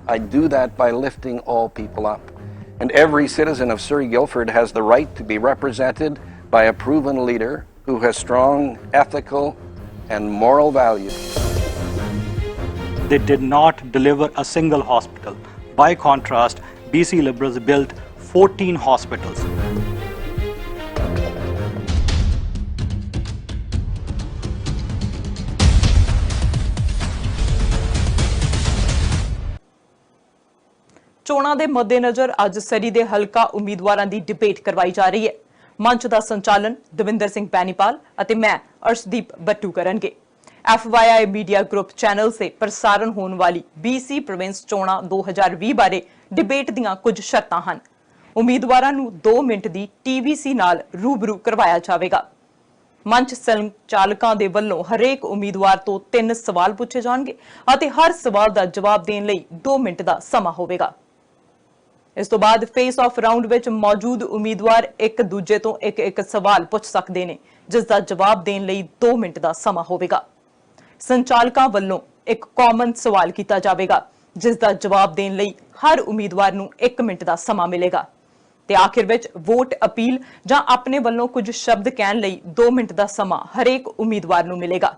I do that by lifting all people up. And every citizen of Surrey Guildford has the right to be represented by a proven leader who has strong ethical and moral values. They did not deliver a single hospital. By contrast, BC Liberals built 14 hospitals. ਚੋਣਾਂ ਦੇ ਮੱਦੇਨਜ਼ਰ ਅੱਜ ਸਰੀ ਦੇ ਹਲਕਾ ਉਮੀਦਵਾਰਾਂ ਦੀ debate ਕਰਵਾਈ ਜਾ ਰਹੀ ਹੈ। ਮੰਚ ਦਾ ਸੰਚਾਲਨ ਦਵਿੰਦਰ ਸਿੰਘ ਪੈਨੀਪਾਲ ਅਤੇ ਮੈਂ ਅਰਸ਼ਦੀਪ ਬੱਟੂ ਕਰਨਗੇ। FYI मीडिया ग्रुप चैनल से प्रसारण होने वाली BC प्रोविंस चोणां 2020 बारे डिबेट दीआं कुछ शर्तां हन। उम्मीदवारां नूं 2 मिनट दी TVC नाल रूबरू करवाया जावेगा। मंच संचालकां दे वल्लों हरेक उम्मीदवार तो 3 सवाल पूछे जाणगे अते हर सवाल दा जवाब देण लई 2 मिनट दा समा होवेगा। इस तो बाद फेस ऑफ राउंड विच मौजूद उम्मीदवार एक दूजे तो एक सवाल पूछ सकते हैं, जिस दा जवाब देण लई 2 मिनट दा समा होवेगा। संचालकां वल्लों एक कॉमन सवाल किया जाएगा, जिसका जवाब देने लई हर उम्मीदवार नूं 1 मिनट का समा मिलेगा। ते आखिर विच वोट अपील जां अपने वल्लों कुछ शब्द कहण लई 2 मिनट का समा हरेक उम्मीदवार नूं मिलेगा।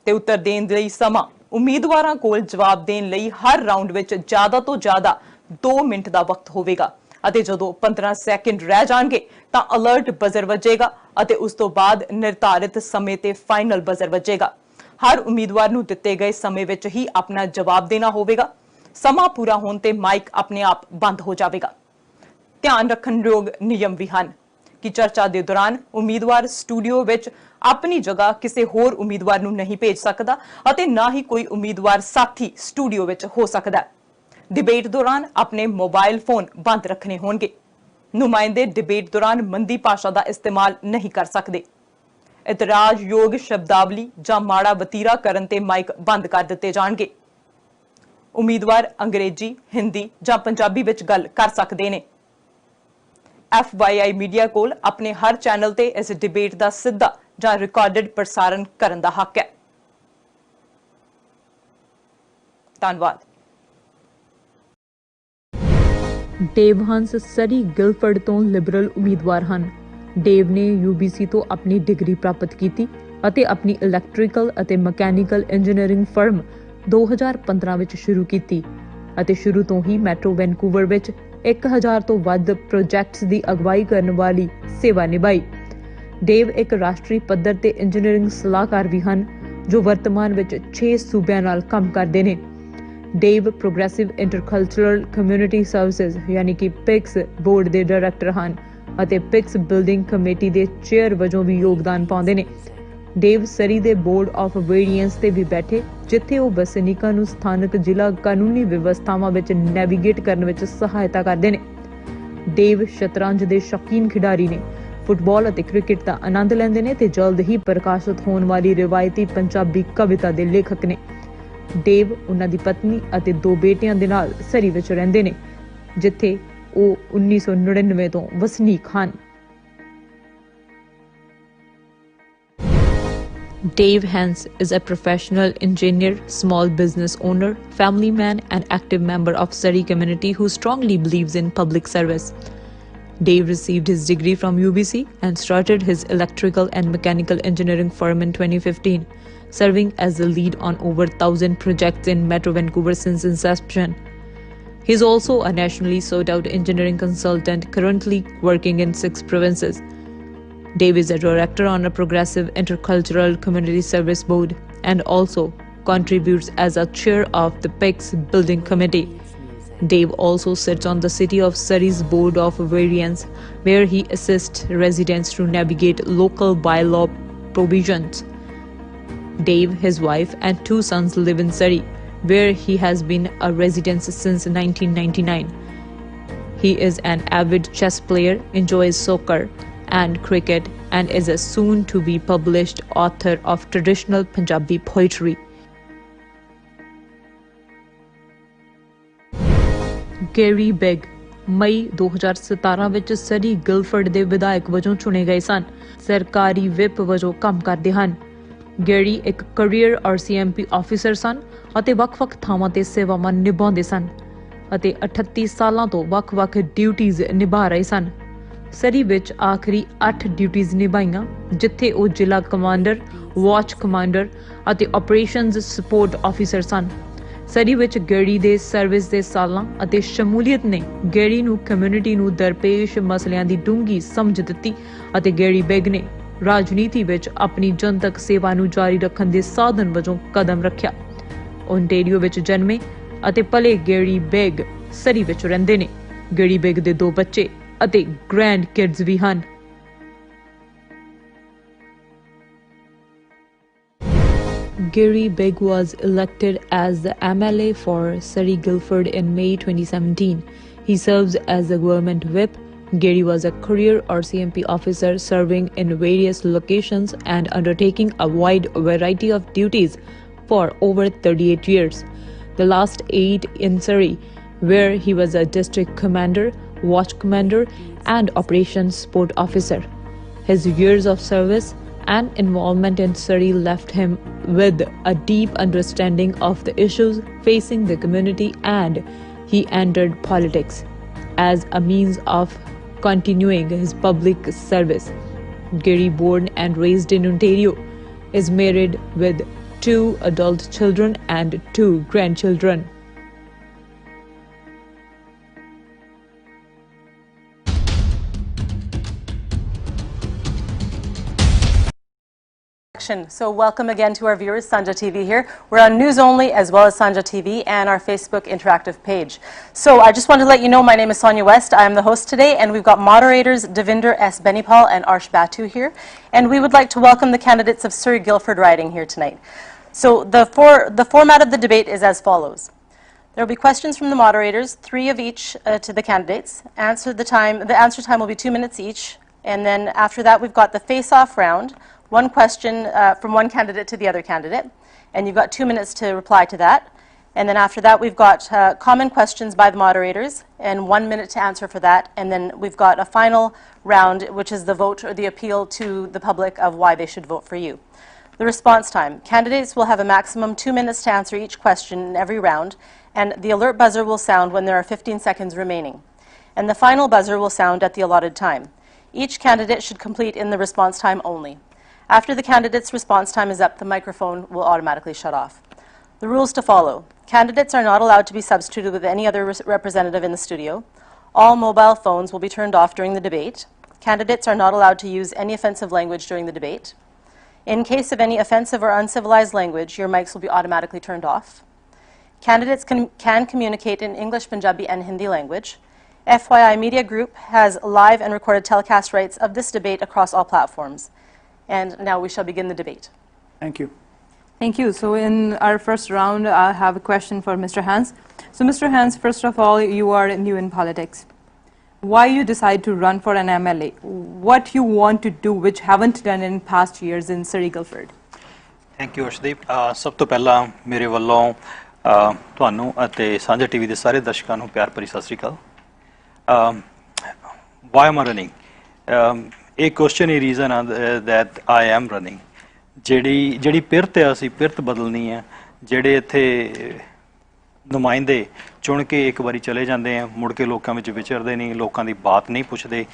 ते उत्तर देण लई समा उम्मीदवारां कोल जवाब देण लई हर राउंड विच ज़्यादा तो ज़्यादा 2 मिनट का वक्त होवेगा। ਅਤੇ ਜਦੋਂ 15 ਸੈਕਿੰਡ ਰਹਿ ਜਾਣਗੇ ਤਾਂ ਅਲਰਟ ਬਜ਼ਰ ਵੱਜੇਗਾ ਅਤੇ ਉਸ ਤੋਂ ਬਾਅਦ ਨਿਰਧਾਰਿਤ ਸਮੇਂ ਤੇ ਫਾਈਨਲ ਬਜ਼ਰ ਵੱਜੇਗਾ। ਹਰ ਉਮੀਦਵਾਰ ਨੂੰ ਦਿੱਤੇ ਗਏ ਸਮੇਂ ਵਿੱਚ ਹੀ ਆਪਣਾ ਜਵਾਬ ਦੇਣਾ ਹੋਵੇਗਾ। ਸਮਾਂ ਪੂਰਾ ਹੋਣ ਤੇ ਮਾਈਕ ਆਪਣੇ ਆਪ ਬੰਦ ਹੋ ਜਾਵੇਗਾ। ਧਿਆਨ ਰੱਖਣ ਯੋਗ ਨਿਯਮ ਵੀ ਹਨ ਕਿ ਚਰਚਾ ਦੇ ਦੌਰਾਨ ਉਮੀਦਵਾਰ ਸਟੂਡੀਓ ਵਿੱਚ ਆਪਣੀ ਜਗ੍ਹਾ ਕਿਸੇ ਹੋਰ ਉਮੀਦਵਾਰ ਨੂੰ ਨਹੀਂ ਭੇਜ ਸਕਦਾ ਅਤੇ ਨਾ ਹੀ ਕੋਈ ਉਮੀਦਵਾਰ ਸਾਥੀ ਸਟੂਡੀਓ ਵਿੱਚ ਹੋ ਸਕਦਾ ਹੈ। डिबेट दौरान अपने मोबाइल फोन बंद रखने होंगे। नुमाइंदे डिबेट दौरान मंदी भाषा का इस्तेमाल नहीं कर सकते। इतराज योग शब्दावली जां माड़ा वतीरा करन ते माइक बंद कर दिते जाणगे। उम्मीदवार अंग्रेजी, हिंदी जां पंजाबी विच गल कर सकते हैं। FYI मीडिया कोल अपने हर चैनल ते इस डिबेट का सीधा जां रिकॉर्डेड प्रसारण करन दा हक है। धन्यवाद। ਡੇਵ ਹੰਸ ਸਰੀ ਗਿਲਫਰਡ ਤੋਂ ਲਿਬਰਲ ਉਮੀਦਵਾਰ ਹਨ। ਡੇਵ ਨੇ UBC ਤੋਂ ਆਪਣੀ ਡਿਗਰੀ ਪ੍ਰਾਪਤ ਕੀਤੀ ਅਤੇ ਆਪਣੀ ਇਲੈਕਟ੍ਰੀਕਲ ਅਤੇ ਮਕੈਨੀਕਲ ਇੰਜੀਨੀਅਰਿੰਗ ਫਰਮ 2015 ਵਿੱਚ ਸ਼ੁਰੂ ਕੀਤੀ ਅਤੇ ਸ਼ੁਰੂ ਤੋਂ ਹੀ ਮੈਟਰੋ ਵੈਨਕੂਵਰ ਵਿੱਚ 1000 ਤੋਂ ਵੱਧ ਪ੍ਰੋਜੈਕਟਸ ਦੀ ਅਗਵਾਈ ਕਰਨ ਵਾਲੀ ਸੇਵਾ ਨਿਭਾਈ। ਡੇਵ ਇੱਕ ਰਾਸ਼ਟਰੀ ਪੱਧਰ ਤੇ ਇੰਜੀਨੀਅਰਿੰਗ ਸਲਾਹਕਾਰ ਵੀ ਹਨ ਜੋ ਵਰਤਮਾਨ ਵਿੱਚ 6 ਸੂਬਿਆਂ ਨਾਲ ਕੰਮ ਕਰਦੇ ਨੇ। ਡੇਵ ਪ੍ਰੋਗਰੈਸਿਵ ਇੰਟਰਕਲਚਰਲ ਕਮਿਊਨਿਟੀ ਸਰਵਿਸਿਜ਼ ਯਾਨੀ ਕਿ PICS ਬੋਰਡ ਦੇ ਡਾਇਰੈਕਟਰ ਹਨ ਅਤੇ PICS ਬਿਲਡਿੰਗ ਕਮੇਟੀ ਦੇ ਚੇਅਰ ਵਜੋਂ ਵੀ ਯੋਗਦਾਨ ਪਾਉਂਦੇ ਨੇ। ਡੇਵ ਸਰੀ ਦੇ ਬੋਰਡ ਆਫ ਵੇਰੀਐਂਸ ਤੇ ਵੀ ਬੈਠੇ, ਜਿੱਥੇ ਉਹ ਵਸਨੀਕਾਂ ਨੂੰ ਸਥਾਨਕ ਜ਼ਿਲ੍ਹਾ ਕਾਨੂੰਨੀ ਵਿਵਸਥਾਵਾਂ ਵਿੱਚ ਨੈਵੀਗੇਟ ਕਰਨ ਵਿੱਚ ਸਹਾਇਤਾ ਕਰਦੇ ਨੇ। ਡੇਵ ਸ਼ਤਰੰਜ ਦੇ ਸ਼ੌਕੀਨ ਖਿਡਾਰੀ ਨੇ, ਫੁੱਟਬਾਲ ਅਤੇ ਕ੍ਰਿਕਟ ਦਾ ਆਨੰਦ ਲੈਂਦੇ ਨੇ ਤੇ ਜਲਦ ਹੀ ਪ੍ਰਕਾਸ਼ਿਤ ਹੋਣ ਵਾਲੀ ਰਿਵਾਇਤੀ ਪੰਜਾਬੀ ਕਵਿਤਾ ਦੇ ਲੇਖਕ ਨੇ। ਡੇਵ ਉਹਨਾਂ ਦੀ ਪਤਨੀ ਅਤੇ 2 ਬੇਟਿਆਂ ਦੇ ਨਾਲ ਸਰੀ ਵਿੱਚ ਰਹਿੰਦੇ ਨੇ, ਜਿੱਥੇ ਉਹ 1999 ਤੋਂ ਵਸਨੀਕ ਹਨ। Dave Hens is a professional engineer, small business owner, family man and active member of Surrey community who strongly believes in public service. Dave received his degree from UBC and started his electrical and mechanical engineering firm in 2015, serving as the lead on over 1,000 projects in Metro Vancouver since inception. He is also a nationally sought-out engineering consultant currently working in 6 provinces. Dave is a director on a progressive intercultural community service board and also contributes as a chair of the PICS building committee. Dave also sits on the City of Surrey's Board of Variance, where he assists residents to navigate local bylaw provisions. Dave, his wife and 2 sons live in Surrey, where he has been a resident since 1999. He is an avid chess player, enjoys soccer and cricket, and is a soon-to-be published author of traditional Punjabi poetry. Garry Begg ਮਈ 2017 ਵਿੱਚ ਸਰੀ Guildford ਦੇ ਵਿਧਾਇਕ ਵਜੋਂ ਚੁਣੇ ਗਏ ਸਨ। ਸਰਕਾਰੀ whip ਵਜੋਂ ਕੰਮ ਕਰਦੇ ਹਨ। ਗੈਰੀ ਇੱਕ ਕੈਰੀਅਰ RCMP ਆਫੀਸਰ ਸਨ ਅਤੇ ਵੱਖ-ਵੱਖ ਥਾਵਾਂ ਤੇ ਸੇਵਾਵਾਂ ਨਿਭਾਉਂਦੇ ਸਨ ਅਤੇ 38 ਸਾਲਾਂ ਤੋਂ ਵੱਖ-ਵੱਖ ਡਿਊਟੀਜ਼ ਨਿਭਾ ਰਹੇ ਸਨ। ਸਰੀ ਵਿੱਚ ਆਖਰੀ 8 ਡਿਊਟੀਜ਼ ਨਿਭਾਈਆਂ, ਜਿੱਥੇ ਉਹ ਜ਼ਿਲ੍ਹਾ ਕਮਾਂਡਰ, ਵਾਚ ਕਮਾਂਡਰ ਅਤੇ ਆਪਰੇਸ਼ਨਜ਼ ਸਪੋਰਟ ਆਫੀਸਰ ਸਨ। ਸਰੀ ਵਿੱਚ ਗੈਰੀ ਦੇ ਸਰਵਿਸ ਦੇ ਸਾਲਾਂ ਅਤੇ ਸ਼ਮੂਲੀਅਤ ਨੇ ਗੈਰੀ ਨੂੰ ਕਮਿਊਨਿਟੀ ਨੂੰ ਦਰਪੇਸ਼ ਮਸਲਿਆਂ ਦੀ ਡੂੰਘੀ ਸਮਝ ਦਿੱਤੀ ਅਤੇ ਗੈਰੀ ਬੈਗ ਨੇ ਰਾਜਨੀਤੀ ਵਿੱਚ ਆਪਣੀ ਜਨਤਕ ਸੇਵਾ ਨੂੰ ਜਾਰੀ ਰੱਖਣ ਦੇ ਸਾਧਨ ਵਜੋਂ ਕਦਮ ਰੱਖਿਆ। ਓਨਟਾਰੀਓ ਵਿੱਚ ਜਨਮੇ ਅਤੇ ਪਲੇ ਗੈਰੀ ਬੈਗ ਸਰੀ ਵਿੱਚ ਰਹਿੰਦੇ ਨੇ। ਗੈਰੀ ਬੈਗ ਦੇ 2 ਬੱਚੇ ਅਤੇ ਗ੍ਰੈਂਡ ਕਿਡਸ ਵੀ ਹਨ। Garry Begg was elected as the MLA for Surrey Guildford in May 2017. He serves as the government whip. Garry was a career RCMP officer serving in various locations and undertaking a wide variety of duties for over 38 years. The last 8 in Surrey, where he was a district commander, watch commander and operations support officer. His years of service and involvement in Surrey left him with a deep understanding of the issues facing the community, and he entered politics as a means of continuing his public service. Garry, born and raised in Ontario, is married with 2 adult children and 2 grandchildren. So welcome again to our viewers. Sanjha TV here. We're on News Only as well as Sanjha TV and our Facebook interactive page. So I just wanted to let you know my name is Sonia West. I am the host today, and we've got moderators Devinder S. Benipal and Arsh Batu here. And we would like to welcome the candidates of Surrey Guildford riding here tonight. So the format of the debate is as follows. There will be questions from the moderators, 3 of each to the candidates. The answer time will be 2 minutes each. And then after that, we've got the face-off round. 1 question from one candidate to the other candidate, and you've got 2 minutes to reply to that. And then after that, we've got common questions by the moderators and 1 minute to answer for that. And then we've got a final round, which is the vote or the appeal to the public of why they should vote for you. The response time. Candidates will have a maximum 2 minutes to answer each question in every round, and the alert buzzer will sound when there are 15 seconds remaining. And the final buzzer will sound at the allotted time. Each candidate should complete in the response time only. After the candidate's response time is up, the microphone will automatically shut off. The rules to follow. Candidates are not allowed to be substituted with any other representative in the studio. All mobile phones will be turned off during the debate. Candidates are not allowed to use any offensive language during the debate. In case of any offensive or uncivilized language, your mics will be automatically turned off. Candidates can communicate in English, Punjabi and Hindi language. FYI Media Group has live and recorded telecast rights of this debate across all platforms. And now we shall begin the debate. Thank you. Thank you. So in our first round, I have a question for Mr. Hans. So Mr. Hans, first of all, you are new in politics. Why you decide to run for an MLA? What you want to do which haven't done in past years in Surrey Guildford? Thank you Arshdeep. ਸਭ ਤੋਂ ਪਹਿਲਾਂ ਮੇਰੇ ਵੱਲੋਂ ਤੁਹਾਨੂੰ ਅਤੇ ਸਾਂਝਾ TV ਦੇ ਸਾਰੇ ਦਰਸ਼ਕਾਂ ਨੂੰ ਪਿਆਰ ਭਰੀ ਸਤਿ ਸ਼੍ਰੀ ਅਕਾਲ। Why am running? ਇਹ ਕੁਐਸਚਨ ਹੀ ਰੀਜ਼ਨ ਆ ਦੈਟ ਆਈ ਐਮ ਰਨਿੰਗ। ਜਿਹੜੀ ਪਿਰਤ ਆ, ਅਸੀਂ ਪਿਰਤ ਬਦਲਣੀ ਆ। ਜਿਹੜੇ ਇੱਥੇ ਨੁਮਾਇੰਦੇ ਚੁਣ ਕੇ ਇੱਕ ਵਾਰੀ ਚਲੇ ਜਾਂਦੇ ਆ, ਮੁੜ ਕੇ ਲੋਕਾਂ ਵਿੱਚ ਵਿਚਰਦੇ ਨਹੀਂ, ਲੋਕਾਂ ਦੀ ਬਾਤ ਨਹੀਂ ਪੁੱਛਦੇ।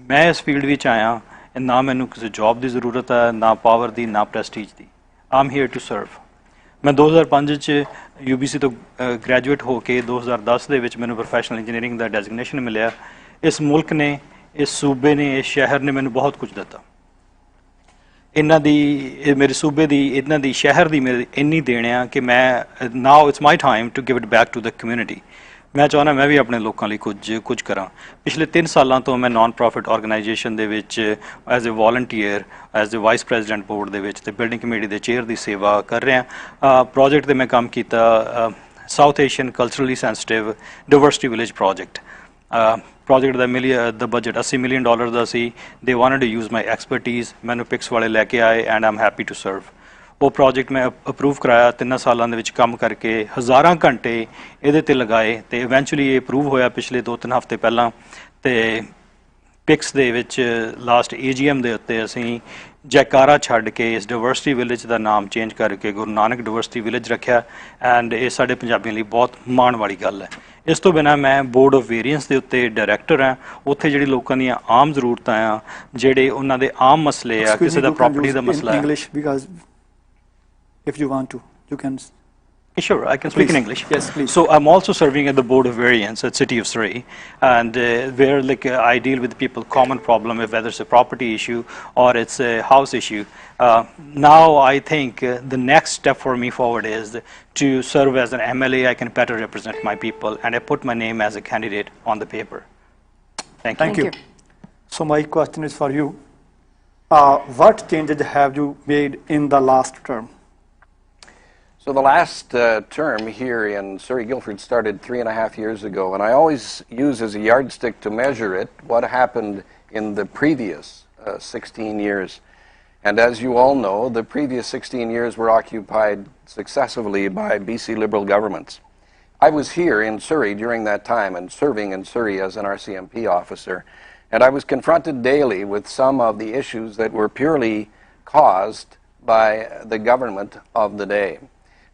ਮੈਂ ਇਸ ਫੀਲਡ ਵਿੱਚ ਆਇਆ, ਨਾ ਮੈਨੂੰ ਕਿਸੇ ਜੌਬ ਦੀ ਜ਼ਰੂਰਤ ਹੈ, ਨਾ ਪਾਵਰ ਦੀ, ਨਾ ਪ੍ਰੈਸਟੀਜ ਦੀ। I'm here to serve. ਮੈਂ 2005 ਚ UBC ਤੋਂ ਗ੍ਰੈਜੂਏਟ ਹੋ ਕੇ 2010 ਦੇ ਵਿੱਚ ਮੈਨੂੰ ਪ੍ਰੋਫੈਸ਼ਨਲ ਇੰਜੀਨੀਅਰਿੰਗ ਦਾ ਡੈਜ਼ਿਗਨੇਸ਼ਨ ਮਿਲਿਆ। ਇਸ ਮੁਲਕ ਨੇ, ਇਸ ਸੂਬੇ ਨੇ, ਇਸ ਸ਼ਹਿਰ ਨੇ ਮੈਨੂੰ ਬਹੁਤ ਕੁਝ ਦਿੱਤਾ। ਇਹਨਾਂ ਦੀ, ਮੇਰੇ ਸੂਬੇ ਦੀ, ਇਹਨਾਂ ਦੀ, ਸ਼ਹਿਰ ਦੀ ਮੇਰੀ ਇੰਨੀ ਦੇਣ ਆ ਕਿ ਮੈਂ now it's my time to give it back to the community. ਮੈਂ ਚਾਹੁੰਦਾ ਮੈਂ ਵੀ ਆਪਣੇ ਲੋਕਾਂ ਲਈ ਕੁਝ ਕਰਾਂ। ਪਿਛਲੇ 3 ਸਾਲਾਂ ਤੋਂ ਮੈਂ ਨਾਨ ਪ੍ਰੋਫਿਟ ਆਰਗੇਨਾਈਜੇਸ਼ਨ ਦੇ ਵਿੱਚ as a volunteer, as a vice president board ਦੇ ਵਿੱਚ ਤੇ ਬਿਲਡਿੰਗ ਕਮੇਟੀ ਦੇ ਚੇਅਰ ਦੀ ਸੇਵਾ ਕਰ ਰਿਹਾ। ਪ੍ਰੋਜੈਕਟ 'ਤੇ ਮੈਂ ਕੰਮ ਕੀਤਾ, South Asian culturally sensitive diversity village project. Project ਦਾ ਬਜਟ $80 ਮਿਲੀਅਨ ਦਾ ਸੀ। They wanted to use my expertise. ਮੈਨੂੰ ਪਿਕਸ ਵਾਲੇ ਲੈ ਕੇ ਆਏ and I'm happy to serve. ਉਹ ਪ੍ਰੋਜੈਕਟ ਮੈਂ ਅਪਰੂਵ ਕਰਾਇਆ। 3 ਸਾਲਾਂ ਦੇ ਵਿੱਚ ਕੰਮ ਕਰਕੇ ਹਜ਼ਾਰਾਂ ਘੰਟੇ ਇਹਦੇ 'ਤੇ ਲਗਾਏ ਅਤੇ ਇਵੈਂਚੁਅਲੀ ਇਹ ਅਪਰੂਵ ਹੋਇਆ ਪਿਛਲੇ 2-3 ਹਫ਼ਤੇ ਪਹਿਲਾਂ। ਅਤੇ ਪਿਕਸ ਦੇ ਵਿੱਚ ਲਾਸਟ AGM ਦੇ ਉੱਤੇ ਅਸੀਂ ਜੈਕਾਰਾ ਛੱਡ ਕੇ ਇਸ ਡਾਇਵਰਸਿਟੀ ਵਿਲੇਜ ਦਾ ਨਾਮ ਚੇਂਜ ਕਰਕੇ ਗੁਰੂ ਨਾਨਕ ਡਾਇਵਰਸਿਟੀ ਵਿਲੇਜ ਰੱਖਿਆ ਐਂਡ ਇਹ ਸਾਡੇ ਪੰਜਾਬੀਆਂ ਲਈ ਬਹੁਤ ਮਾਣ ਵਾਲੀ ਗੱਲ ਹੈ। ਇਸ ਤੋਂ ਬਿਨਾਂ ਮੈਂ ਬੋਰਡ ਆਫ ਵੇਰੀਐਂਸ ਦੇ ਉੱਤੇ ਡਾਇਰੈਕਟਰ ਹਾਂ। ਉੱਥੇ ਜਿਹੜੀ ਲੋਕਾਂ ਦੀਆਂ ਆਮ ਜ਼ਰੂਰਤਾਂ ਆ, ਜਿਹੜੇ ਉਹਨਾਂ ਦੇ ਆਮ ਮਸਲੇ ਆ, ਕਿਸੇ ਦਾ ਪ੍ਰਾਪਰਟੀ ਦਾ ਮਸਲਾ ਹੈ। English, because if you want to, you can. Sure, I can speak in English. Yes, please. So I'm also serving at the Board of Variance at City of Surrey, and where I deal with people common problem, whether it's a property issue or it's a house issue. Now I think the next step for me forward is to serve as an MLA. I can better represent my people, and I put my name as a candidate on the paper. Thank you. Thank you. So my question is for you. What changes have you made in the last term? So the last term here in Surrey Guildford started 3.5 years ago, and I always use as a yardstick to measure it what happened in the previous 16 years. And as you all know, the previous 16 years were occupied successively by BC Liberal governments. I was here in Surrey during that time and serving in Surrey as an RCMP officer, and I was confronted daily with some of the issues that were purely caused by the government of the day.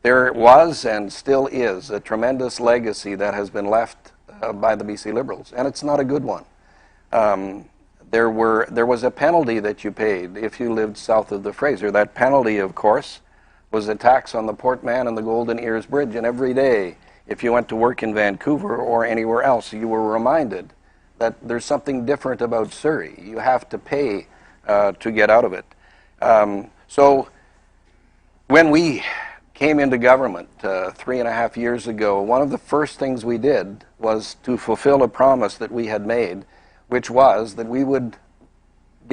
There was and still is a tremendous legacy that has been left by the BC Liberals, and it's not a good one. There was a penalty that you paid if you lived south of the Fraser. That penalty, of course, was a tax on the Port Mann and the Golden Ears Bridge, and every day, if you went to work in Vancouver or anywhere else, you were reminded that there's something different about Surrey. You have to pay to get out of it. So when we came into government 3.5 years ago, one of the first things we did was to fulfill a promise that we had made, which was that we would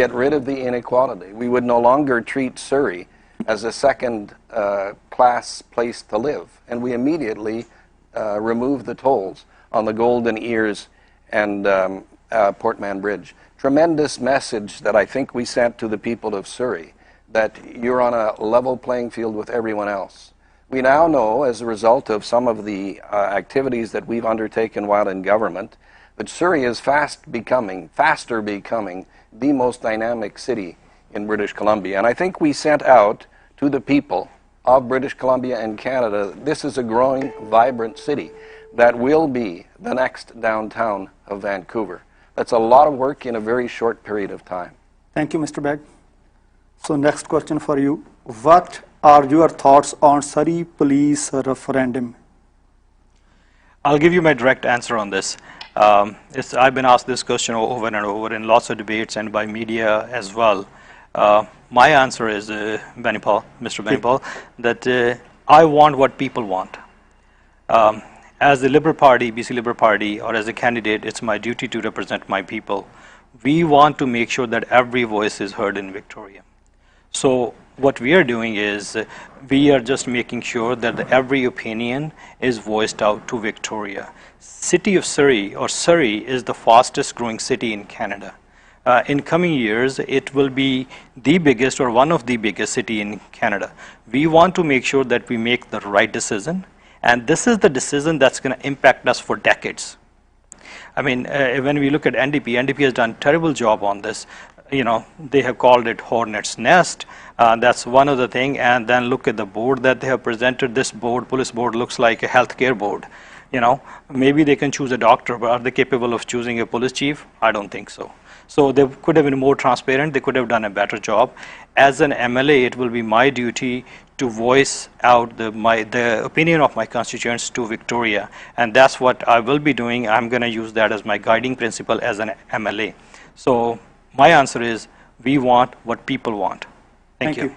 get rid of the inequality. We would no longer treat Surrey as a second class place to live. And we immediately removed the tolls on the Golden Ears and Port Mann Bridge. Tremendous message that I think we sent to the people of Surrey, that you're on a level playing field with everyone else. We now know, as a result of some of the activities that we've undertaken while in government, that Surrey is faster becoming the most dynamic city in British Columbia. And I think we sent out to the people of British Columbia and Canada, this is a growing, vibrant city that will be the next downtown of Vancouver. That's a lot of work in a very short period of time. Thank you, Mr. Begg. So next question for you. What are your thoughts on Surrey police referendum? I'll give you my direct answer on this. I've been asked this question over and over in lots of debates and by media as well. My answer is, Mr. Benipal, that I want what people want. As the Liberal Party, BC Liberal Party, or as a candidate, it's my duty to represent my people. We want to make sure that every voice is heard in Victoria. So what we are doing is we are just making sure that every opinion is voiced out to Victoria. City of Surrey, or Surrey, is the fastest growing city in Canada. In coming years, it will be the biggest or one of the biggest city in Canada. We want to make sure that we make the right decision, and this is the decision that's going to impact us for decades. I mean, when we look at NDP has done a terrible job on this. They have called it Hornet's Nest. That's one of the thing. And then look at the board that they have presented. This board, police board, looks like a healthcare board. Maybe they can choose a doctor, but are they capable of choosing a police chief? I don't think so. So they could have been more transparent. They could have done a better job. As an MLA, it will be my duty to voice out the opinion of my constituents to Victoria. And that's what I will be doing. I'm going to use that as my guiding principle as an MLA. So my answer is, we want what people want. Thank you.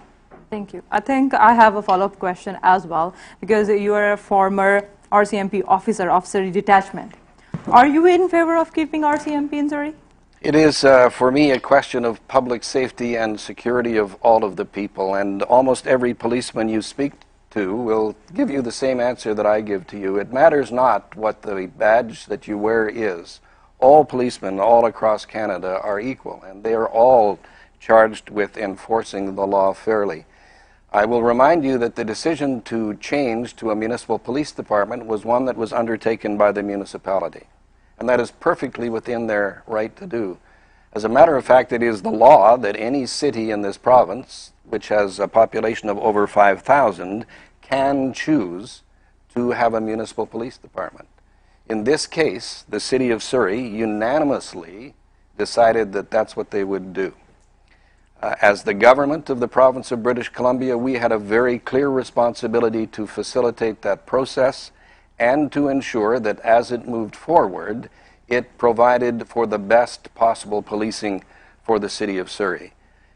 Thank you. I think I have a follow-up question as well, because you are a former RCMP officer of Surrey Detachment. Are you in favor of keeping RCMP in Surrey? It is, for me, a question of public safety and security of all of the people, and almost every policeman you speak to will give you the same answer that I give to you. It matters not what the badge that you wear is. All policemen all across Canada are equal, and they are all charged with enforcing the law fairly. I will remind you that the decision to change to a municipal police department was one that was undertaken by the municipality, and that is perfectly within their right to do. As a matter of fact, it is the law that any city in this province, which has a population of over 5,000, can choose to have a municipal police department. In this case, the city of Surrey unanimously decided that that's what they would do. As the government of the province of British Columbia, we had a very clear responsibility to facilitate that process and to ensure that as it moved forward, it provided for the best possible policing for the city of Surrey.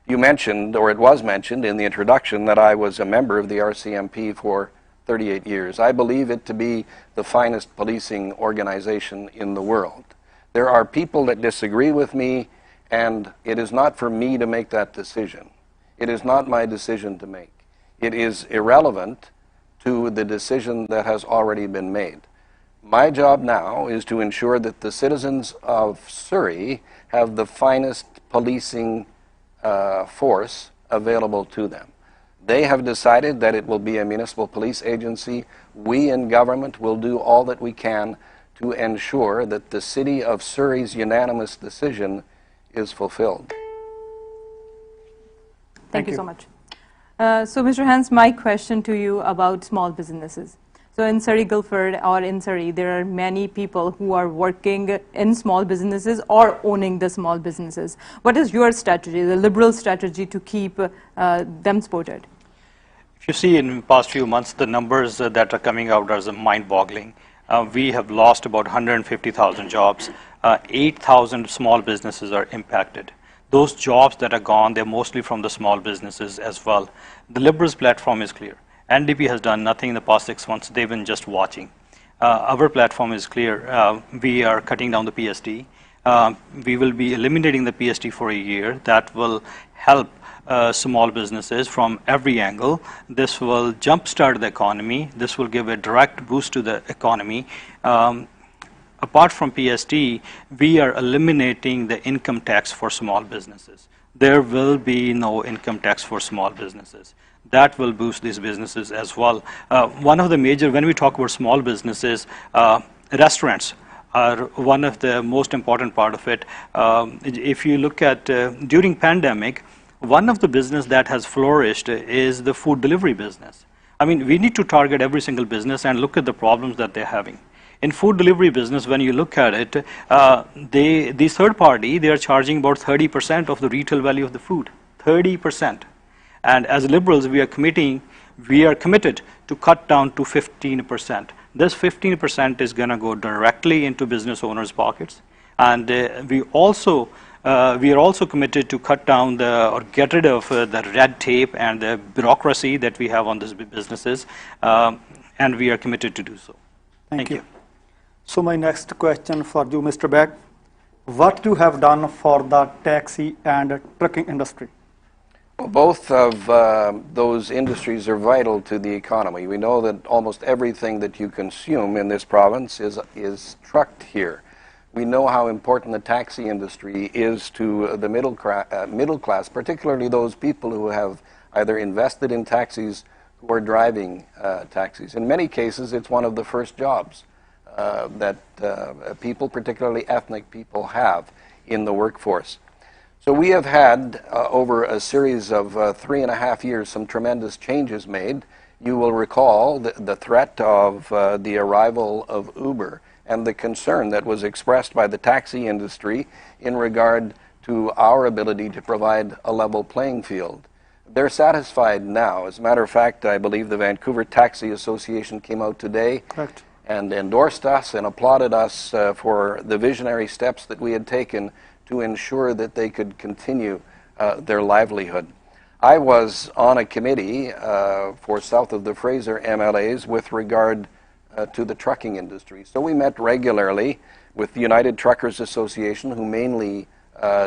You mentioned, or it was mentioned in the introduction, that I was a member of the RCMP for 38 years. I believe it to be the finest policing organization in the world. There are people that disagree with me, and it is not for me to make that decision. It is not my decision to make. It is irrelevant to the decision that has already been made. My job now is to ensure that the citizens of Surrey have the finest policing force available to them. They have decided that it will be a municipal police agency. We in government will do all that we can to ensure that the city of Surrey's unanimous decision is fulfilled. Thank you so much. So, Mr. Hans, my question to you about small businesses. So, in Surrey Guildford or in Surrey, there are many people who are working in small businesses or owning the small businesses. What is your strategy, the Liberal strategy, to keep them supported? If you see in the past few months, the numbers that are coming out are mind-boggling. We have lost about 150,000 jobs. 8,000 small businesses are impacted. Those jobs that are gone, they're mostly from the small businesses as well. The Liberals' platform is clear. NDP has done nothing in the past 6 months. They've been just watching. Our platform is clear. We are cutting down the PST. We will be eliminating the PST for a year. That will help small businesses from every angle. This will jumpstart the economy. This will give a direct boost to the economy. Apart from PST, we are eliminating the income tax for small businesses. There will be no income tax for small businesses. That will boost these businesses as well. One of the major, when we talk about small businesses, restaurants are one of the most important part of it. If you look at during pandemic, one of the business that has flourished is the food delivery business. I mean, we need to target every single business and look at the problems that they're having. In food delivery business, when you look at it, the third party, they are charging about 30% of the retail value of the food, 30%. And as Liberals, we are committed to cut down to 15%. This 15% is going to go directly into business owners' pockets. And we are also committed to cut down or get rid of the red tape and the bureaucracy that we have on these businesses. And we are committed to do so. Thank you. So my next question for you, Mr. Begg. What you have done for the taxi and trucking industry? Well, both of those industries are vital to the economy. We know that almost everything that you consume in this province is trucked here. We know how important the taxi industry is to the middle class, particularly those people who have either invested in taxis who are driving taxis. In many cases, it's one of the first jobs that people, particularly ethnic people, have in the workforce. So we have had, over a series of 3.5 years, some tremendous changes made. You will recall the threat of the arrival of Uber and the concern that was expressed by the taxi industry in regard to our ability to provide a level playing field. They're satisfied now. As a matter of fact, I believe the Vancouver Taxi Association came out today and endorsed us and applauded us for the visionary steps that we had taken to ensure that they could continue their livelihood. I was on a committee for south of the Fraser MLAs with regard to the trucking industry. So we met regularly with the United Truckers Association, who mainly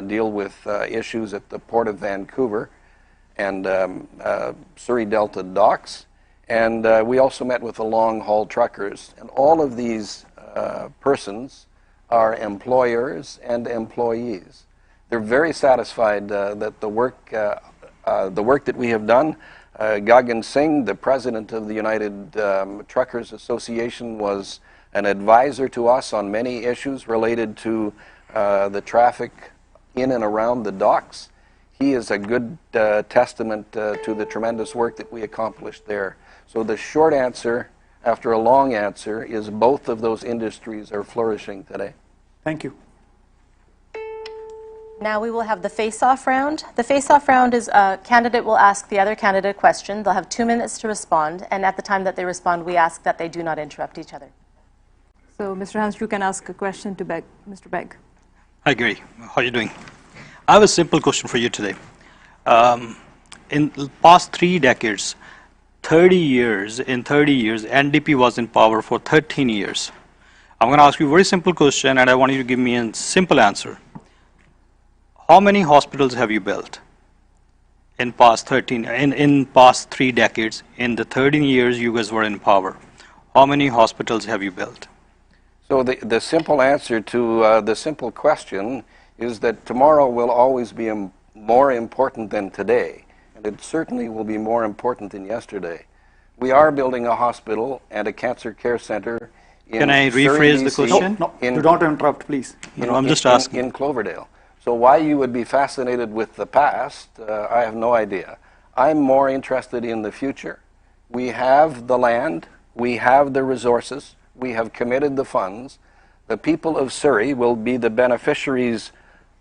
deal with issues at the Port of Vancouver and Surrey Delta docks. And we also met with the long-haul truckers. And all of these persons are employers and employees. They're very satisfied that the work that we have done. Gagan Singh, the president of the United Truckers Association, was an advisor to us on many issues related to the traffic in and around the docks. He is a good testament to the tremendous work that we accomplished there. So the short answer, after a long answer, is both of those industries are flourishing today. Thank you. Now we will have the face-off round. The face-off round is a candidate will ask the other candidate a question. They'll have 2 minutes to respond, and at the time that they respond, we ask that they do not interrupt each other. So, Mr. Hans, you can ask a question to Begg. Mr. Begg. Hi, Gary. How are you doing? I have a simple question for you today. In the past 3 decades, 30 years, NDP was in power for 13 years. I'm going to ask you a very simple question, and I want you to give me a simple answer. How many hospitals have you built in past 3 decades? In the 13 years you guys were in power, how many hospitals have you built? So the simple answer to the simple question is that tomorrow will always be more important than today, and it certainly will be more important than yesterday. We are building a hospital and a cancer care center in Can I Surrey, rephrase the BC, question? No, you don't interrupt, please. I'm just asking. In Cloverdale. So why you would be fascinated with the past, I have no idea. I'm more interested in the future. We have the land, we have the resources, we have committed the funds. The people of Surrey will be the beneficiaries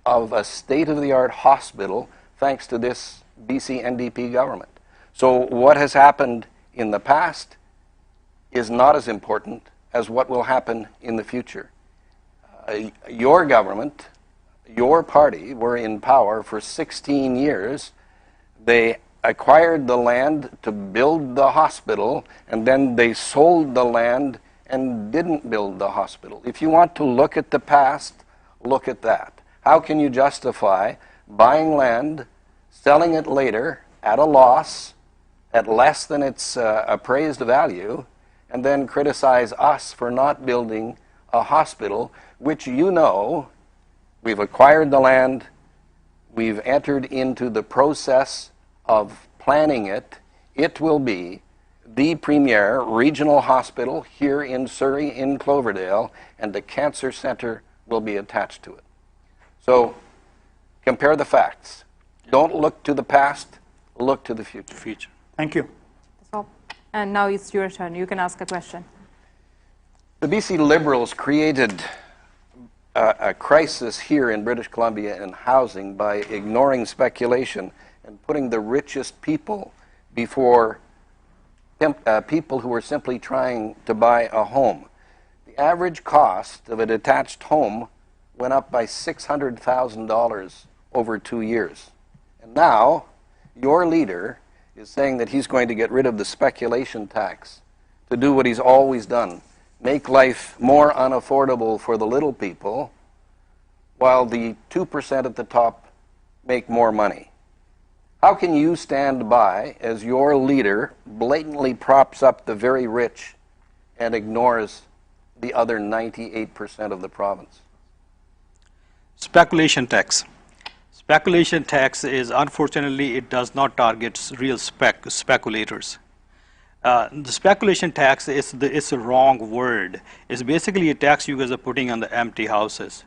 of a state-of-the-art hospital thanks to this BC NDP government. So what has happened in the past is not as important as what will happen in the future. Your government, your party were in power for 16 years. They acquired the land to build the hospital, and then they sold the land and didn't build the hospital. If you want to look at the past, look at that. How can you justify buying land, selling it later at a loss, at less than its appraised value, and then criticize us for not building a hospital, which you know we've acquired the land, we've entered into the process of planning it. It will be the premier regional hospital here in Surrey, in Cloverdale, and the cancer center will be attached to it. So compare the facts. Don't look to the past, look to the future. Thank you. That's all. And now it's your turn. You can ask a question. The BC Liberals created a crisis here in British Columbia in housing by ignoring speculation and putting the richest people before people who were simply trying to buy a home. The average cost of a detached home went up by $600,000 over 2 years. And now your leader is saying that he's going to get rid of the speculation tax to do what he's always done, make life more unaffordable for the little people, while the 2% at the top make more money. How can you stand by as your leader blatantly props up the very rich and ignores the other 98% of the province? Speculation tax. Speculation tax is, unfortunately, it does not target real speculators. The speculation tax it's a wrong word. It's basically a tax you guys are putting on the empty houses.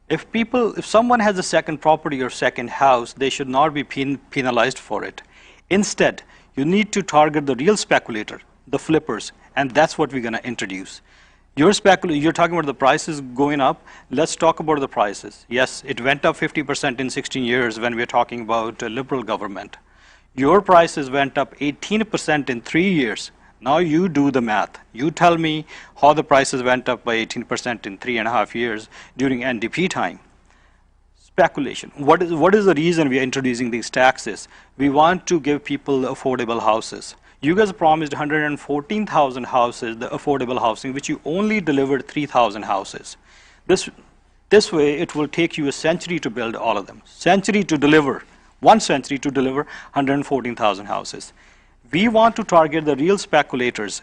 If someone has a second property or second house, they should not be penalized for it. Instead, you need to target the real speculator, the flippers, and that's what we're going to introduce. You're talking about the prices going up. Let's talk about the prices. Yes, it went up 50% in 16 years when we're talking about a liberal government. Your prices went up 18% in 3 years. Now you do the math. You tell me how the prices went up by 18% in 3.5 years during NDP time. Speculation. What is the reason we are introducing these taxes? We want to give people affordable houses. You guys promised 114,000 houses, the affordable housing, which you only delivered 3,000 houses. This way, it will take you a century to build all of them. 1 century to deliver 114,000 houses. We want to target the real speculators.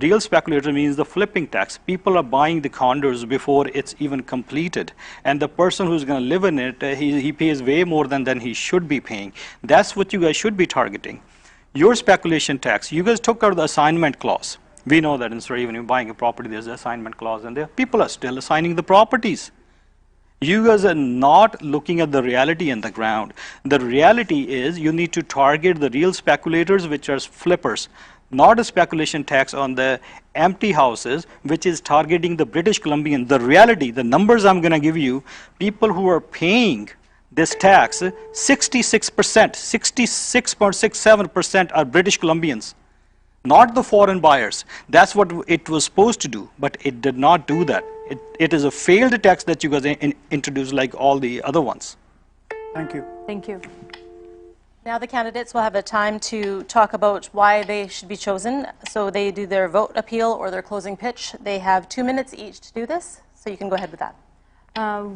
Real speculator means the flipping tax. People are buying the condos before it's even completed. And the person who's going to live in it, he pays way more than he should be paying. That's what you guys should be targeting. Your speculation tax, you guys took out the assignment clause. We know that in Surrey, when you're buying a property, there's an assignment clause, and people are still assigning the properties. You guys are not looking at the reality in the ground. The reality is you need to target the real speculators, which are flippers, not a speculation tax on the empty houses, which is targeting the British Columbian. The reality, the numbers I'm going to give you, people who are paying this tax, 66%, 66.67% are British Columbians, not the foreign buyers. That's what it was supposed to do, but it did not do that. It is a failed tax that you guys introduced like all the other ones. Thank you. Thank you. Now the candidates will have a time to talk about why they should be chosen. So they do their vote appeal or their closing pitch. They have 2 minutes each to do this, so you can go ahead with that.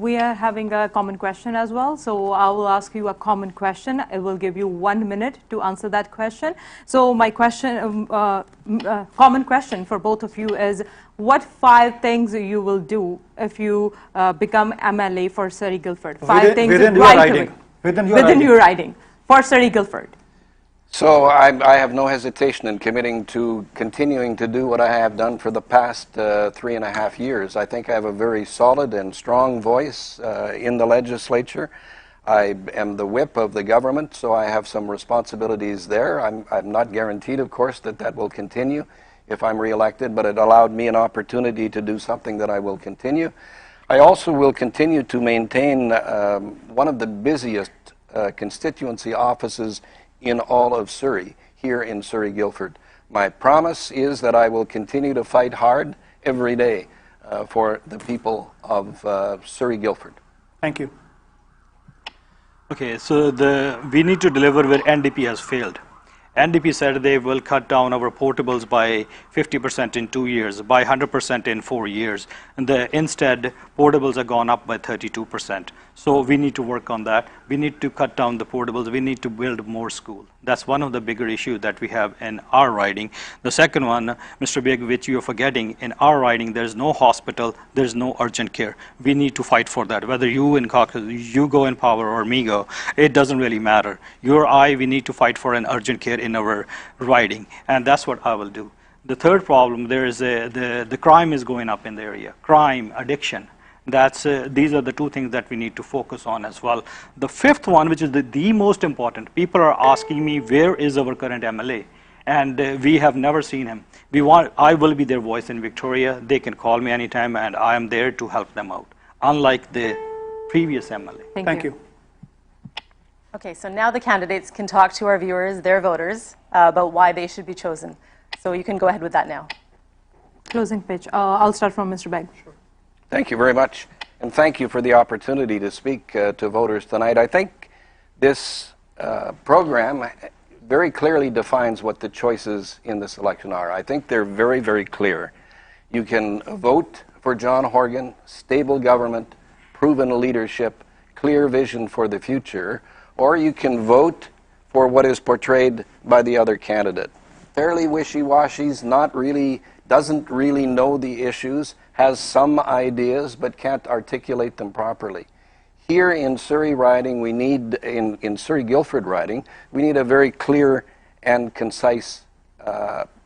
We are having a common question as well, so I will ask you a common question. I will give you 1 minute to answer that question. So my question, common question for both of you is, what 5 things you will do if you become MLA for Surrey Guildford? 5 things within your right riding. away. Within Your riding for Surrey Guildford. So I have no hesitation in committing to continuing to do what I have done for the past 3.5 years. I think I have a very solid and strong voice in the legislature. I am the whip of the government, so I have some responsibilities there. I'm not guaranteed, of course, that that will continue if I'm reelected, but it allowed me an opportunity to do something that I will continue. I also will continue to maintain one of the busiest constituency offices in all of Surrey, here in Surrey Guildford. My promise is that I will continue to fight hard every day for the people of Surrey Guildford. Thank you. Okay, so we need to deliver where NDP has failed. NDP said they will cut down our portables by 50% in 2 years, by 100% in 4 years. And instead, portables have gone up by 32%. So we need to work on that. We need to cut down the portables. We need to build more schools. That's one of the bigger issues that we have in our riding. The second one, Mr. Begg, which you're forgetting, in our riding, there's no hospital, there's no urgent care. We need to fight for that. Whether you in caucus, you go in power or me go, it doesn't really matter. You or I, we need to fight for an urgent care in our riding, and that's what I will do. The third problem, there is the crime is going up in the area. Crime, addiction. These are the 2 things that we need to focus on as well. The fifth one, which is the most important, people are asking me, where is our current MLA? And we have never seen him. I will be their voice in Victoria. They can call me anytime, and I am there to help them out, unlike the previous MLA. Thank you. Okay, so now the candidates can talk to our viewers, their voters, about why they should be chosen. So you can go ahead with that now. Closing pitch. I'll start from Mr. Begg. Sure. Thank you very much, and thank you for the opportunity to speak to voters tonight. I think this program very clearly defines what the choices in this election are. I think they're very, very clear. You can vote for John Horgan, stable government, proven leadership, clear vision for the future, or you can vote for what is portrayed by the other candidate. Fairly wishy-washy, doesn't really know the issues, has some ideas but can't articulate them properly. Here in Surrey riding, we need, in Surrey Guildford riding, we need a very clear and concise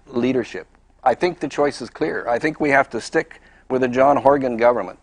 leadership. I think the choice is clear. I think we have to stick with the John Horgan government,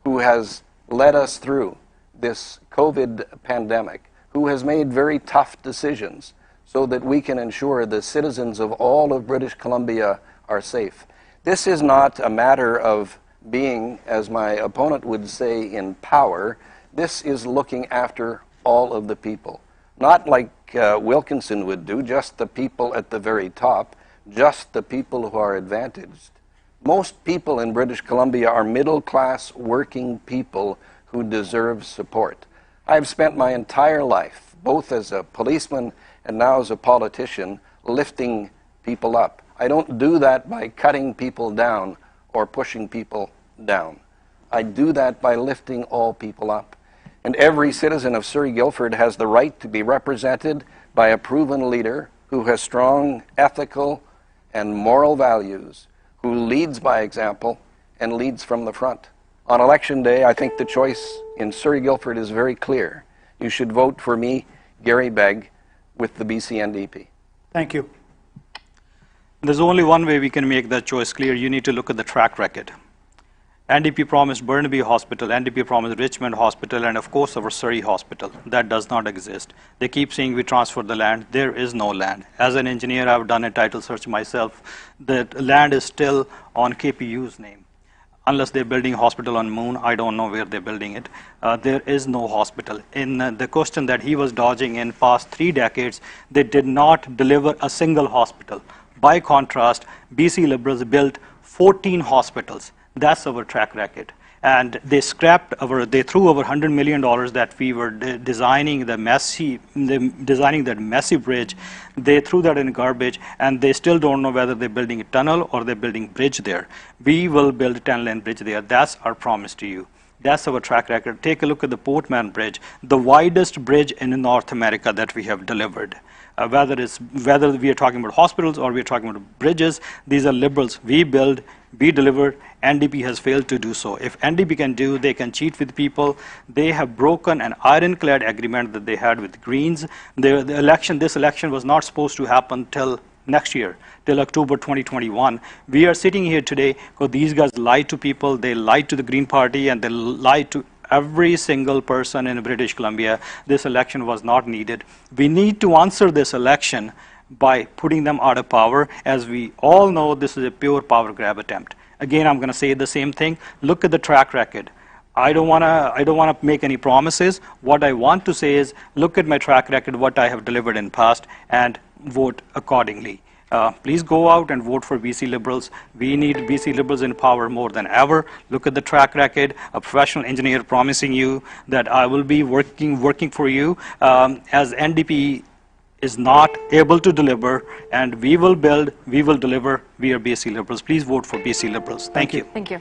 who has led us through this COVID pandemic, who has made very tough decisions so that we can ensure the citizens of all of British Columbia are safe. This is not a matter of being, as my opponent would say, in power. This is looking after all of the people. Not like Wilkinson would do, just the people at the very top, just the people who are advantaged. Most people in British Columbia are middle-class working people who deserve support. I've spent my entire life, both as a policeman and now as a politician, lifting people up. I don't do that by cutting people down or pushing people down. I do that by lifting all people up. And every citizen of Surrey Guildford has the right to be represented by a proven leader who has strong ethical and moral values, who leads by example and leads from the front. On election day, I think the choice in Surrey Guildford is very clear. You should vote for me, Garry Begg, with the BC NDP. Thank you. There's only one way we can make that choice clear. You need to look at the track record. NDP promised Burnaby Hospital, NDP promised Richmond Hospital, and of course our Surrey Hospital. That does not exist. They keep saying we transfer the land. There is no land. As an engineer, I've done a title search myself. The land is still on KPU's name. Unless they're building a hospital on Moon, I don't know where they're building it. There is no hospital. In the question that he was dodging in past 3 decades, they did not deliver a single hospital. By contrast, BC Liberals built 14 hospitals. That's our track record. And they threw over $100 million that we were designing that messy bridge. They threw that in garbage, and they still don't know whether they're building a tunnel or they're building bridge there. We will build a 10-lane bridge there. That's our promise to you. That's our track record. Take a look at the Portman Bridge, the widest bridge in North America that we have delivered. Whether we are talking about hospitals or we are talking about bridges, these are Liberals. We build, we deliver. NDP has failed to do so. If NDP can do, they can cheat with people. They have broken an ironclad agreement that they had with Greens. This election was not supposed to happen till next year, till October 2021. We are sitting here today because these guys lied to people. They lied to the Green Party, and they lied to every single person in British Columbia. This election was not needed. We need to answer this election by putting them out of power. As we all know, this is a pure power grab attempt. Again, I'm going to say the same thing. Look at the track record. I don't want to make any promises. What I want to say is, look at my track record, what I have delivered in past, and vote accordingly. Please go out and vote for BC Liberals. We need BC Liberals in power more than ever. Look at the track record. A professional engineer promising you that I will be working for you as NDP is not able to deliver, and we will build, we will deliver. We are BC Liberals. Please vote for BC Liberals. Thank you. Thank you.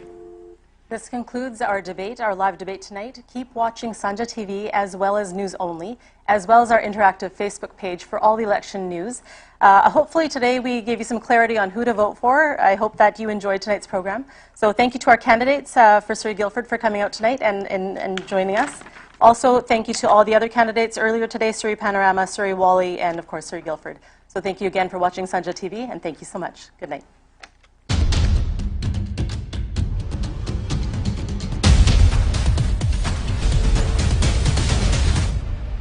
This concludes our debate, our live debate tonight. Keep watching Sanjha TV as well as News Only, as well as our interactive Facebook page for all the election news. Hopefully today we gave you some clarity on who to vote for. I hope that you enjoyed tonight's program. So thank you to our candidates for Surrey Guildford for coming out tonight and joining us. Also, thank you to all the other candidates earlier today, Surrey Panorama, Surrey Wally, and of course Surrey Guildford. So thank you again for watching Sanjha TV, and thank you so much. Good night.